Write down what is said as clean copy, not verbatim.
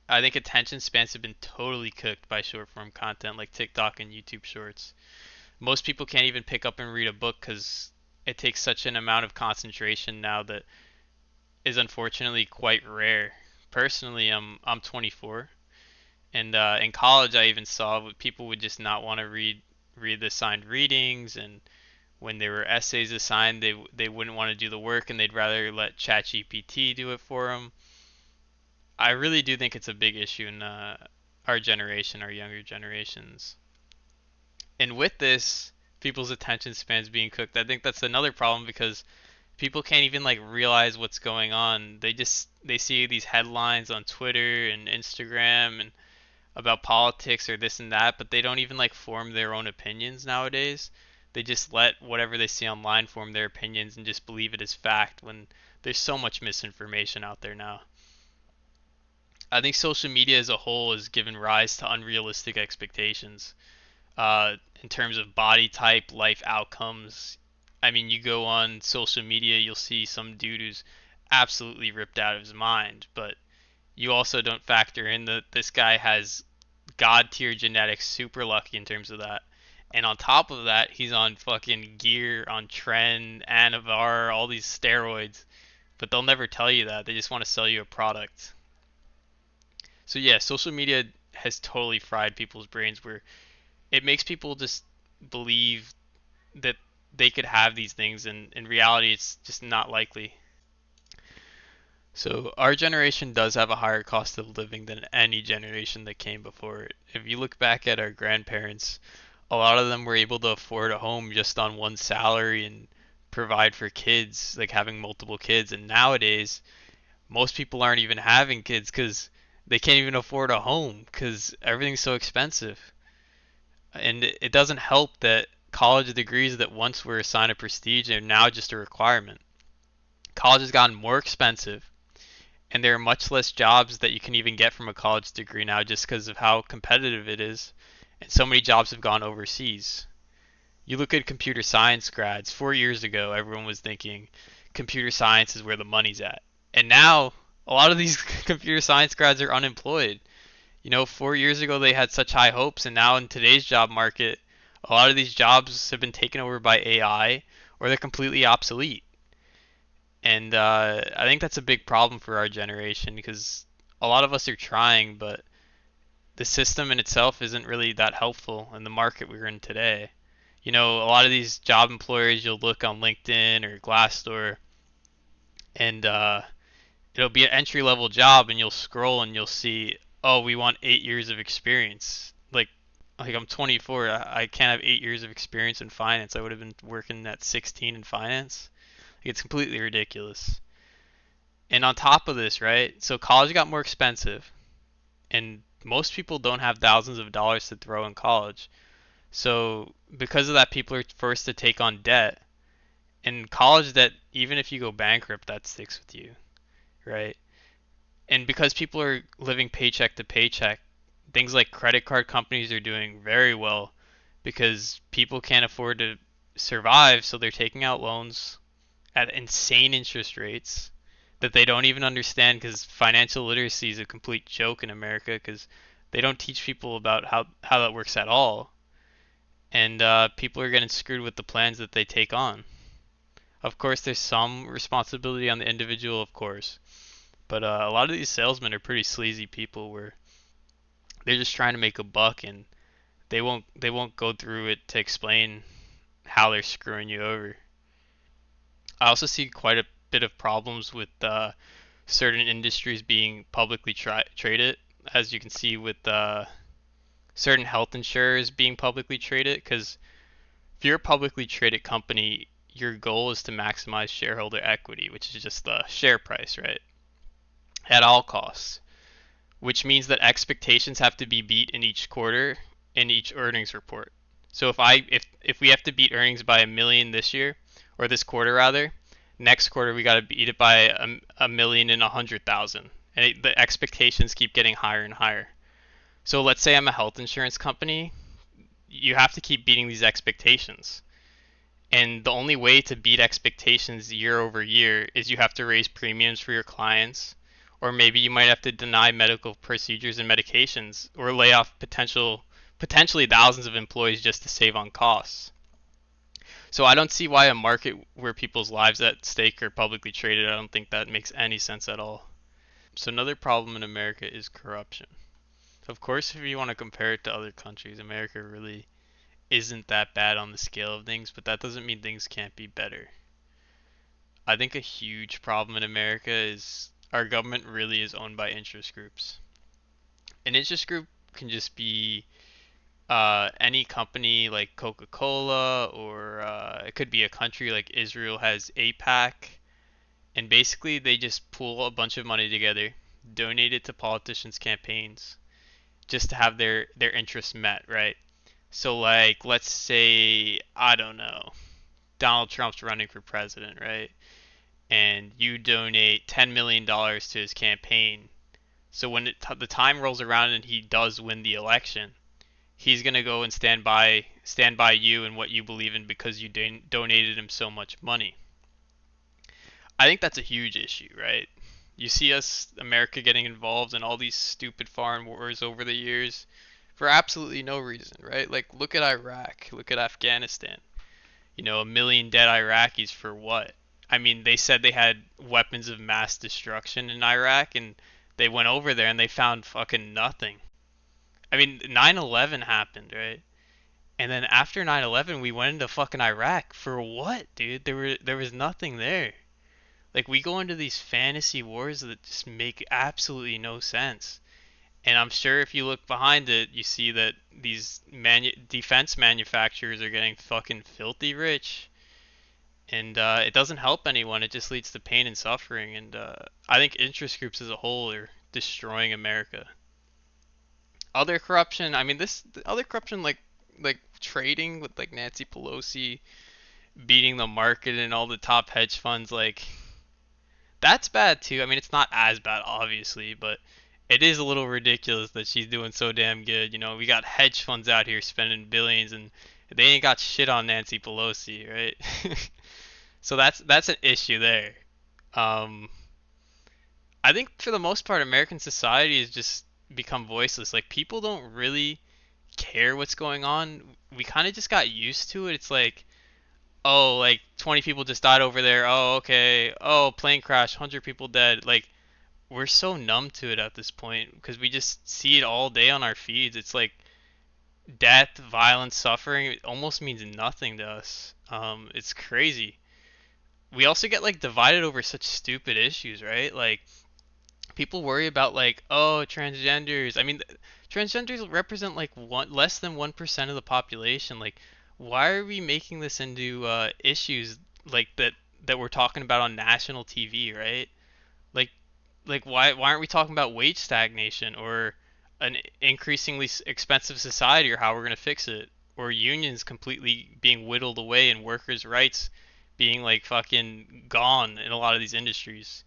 I think attention spans have been totally cooked by short form content like TikTok and YouTube Shorts. Most people can't even pick up and read a book because it takes such an amount of concentration now that is unfortunately quite rare. Personally, I'm 24, and in college I even saw people would just not want to read the assigned readings, and when there were essays assigned, they wouldn't want to do the work, and they'd rather let ChatGPT do it for them. I really do think it's a big issue in our generation, our younger generations. And with this, people's attention spans being cooked, I think that's another problem because people can't even like realize what's going on. They see these headlines on Twitter and Instagram and about politics or this and that, but they don't even like form their own opinions nowadays. They just let whatever they see online form their opinions and just believe it as fact when there's so much misinformation out there now. I think social media as a whole has given rise to unrealistic expectations in terms of body type, life outcomes. I mean, you go on social media, you'll see some dude who's absolutely ripped out of his mind, but you also don't factor in that this guy has god tier genetics, super lucky in terms of that. And on top of that, he's on fucking gear, on Tren, Anavar, all these steroids. But they'll never tell you that. They just want to sell you a product. So yeah, social media has totally fried people's brains where it makes people just believe that they could have these things, and in reality it's just not likely. So our generation does have a higher cost of living than any generation that came before it. If you look back at our grandparents, a lot of them were able to afford a home just on one salary and provide for kids, like having multiple kids. And nowadays, most people aren't even having kids because they can't even afford a home because everything's so expensive. And it doesn't help that college degrees that once were a sign of prestige are now just a requirement. College has gotten more expensive, and there are much less jobs that you can even get from a college degree now just because of how competitive it is. And so many jobs have gone overseas. You look at computer science grads, 4 years ago, everyone was thinking computer science is where the money's at. And now, a lot of these computer science grads are unemployed. 4 years ago they had such high hopes, and now in today's job market, a lot of these jobs have been taken over by AI or they're completely obsolete. And I think that's a big problem for our generation because a lot of us are trying, but the system in itself isn't really that helpful in the market we're in today. A lot of these job employers, you'll look on LinkedIn or Glassdoor, and it'll be an entry level job, and you'll scroll and you'll see, oh, we want 8 years of experience. Like I'm 24, I can't have 8 years of experience in finance. I would have been working at 16 in finance. Like, it's completely ridiculous. And on top of this, right? So college got more expensive, and most people don't have thousands of dollars to throw in college. So because of that, people are forced to take on debt. And college debt, even if you go bankrupt, that sticks with you, right? And because people are living paycheck to paycheck, things like credit card companies are doing very well because people can't afford to survive, so they're taking out loans at insane interest rates that they don't even understand because financial literacy is a complete joke in America because they don't teach people about how that works at all. And people are getting screwed with the plans that they take on. Of course, there's some responsibility on the individual, of course, but a lot of these salesmen are pretty sleazy people where they're just trying to make a buck, and they won't go through it to explain how they're screwing you over. I also see quite a bit of problems with certain industries being publicly traded, as you can see with certain health insurers being publicly traded. Because if you're a publicly traded company, your goal is to maximize shareholder equity, which is just the share price, right? At all costs, which means that expectations have to be beat in each quarter in each earnings report. So if we have to beat earnings by a million this year, or this quarter rather, next quarter we got to beat it by a million and 100,000, and the expectations keep getting higher and higher. So let's say I'm a health insurance company, you have to keep beating these expectations. And the only way to beat expectations year over year is you have to raise premiums for your clients, Or maybe you might have to deny medical procedures and medications or lay off potentially thousands of employees just to save on costs. So I don't see why a market where people's lives at stake are publicly traded. I don't think that makes any sense at all. So another problem in America is corruption. Of course, if you want to compare it to other countries, America really isn't that bad on the scale of things, but that doesn't mean things can't be better. I think a huge problem in America is our government really is owned by interest groups. An interest group can just be any company like Coca-Cola, or it could be a country like Israel has APAC, and basically they just pool a bunch of money together, donate it to politicians' campaigns, just to have their interests met, right? So like, let's say, I don't know, Donald Trump's running for president, right? And you donate $10 million to his campaign. So when the time rolls around and he does win the election, he's gonna go and stand by you and what you believe in because you donated him so much money. I think that's a huge issue, right? You see us, America, getting involved in all these stupid foreign wars over the years for absolutely no reason, right? Like, look at Iraq, look at Afghanistan. A million dead Iraqis for what? I mean, they said they had weapons of mass destruction in Iraq, and they went over there and they found fucking nothing. I mean, 9/11 happened, right? And then after 9/11, we went into fucking Iraq for what, dude? There was nothing there. Like, we go into these fantasy wars that just make absolutely no sense. And I'm sure if you look behind it, you see that these defense manufacturers are getting fucking filthy rich. And it doesn't help anyone. It just leads to pain and suffering. And I think interest groups as a whole are destroying America. Other corruption, I mean, this other corruption, like trading with like Nancy Pelosi beating the market and all the top hedge funds, like that's bad too. I mean, it's not as bad obviously, but it is a little ridiculous that she's doing so damn good. We got hedge funds out here spending billions, and they ain't got shit on Nancy Pelosi, right? So that's an issue there. Um, I think for the most part, American society has just become voiceless. Like, people don't really care what's going on. We kind of just got used to it. It's like, oh, like 20 people just died over there. Oh, okay. Oh, plane crash, 100 people dead. Like, we're so numb to it at this point because we just see it all day on our feeds. It's like death, violence, suffering. It almost means nothing to us. It's crazy. We also get like divided over such stupid issues, right? Like, people worry about like, oh, transgenders. I mean, transgenders represent like one less than 1% of the population. Like, why are we making this into issues like that we're talking about on national TV, right? Like, why aren't we talking about wage stagnation, or an increasingly expensive society, or how we're gonna fix it, or unions completely being whittled away and workers' rights being like fucking gone in a lot of these industries?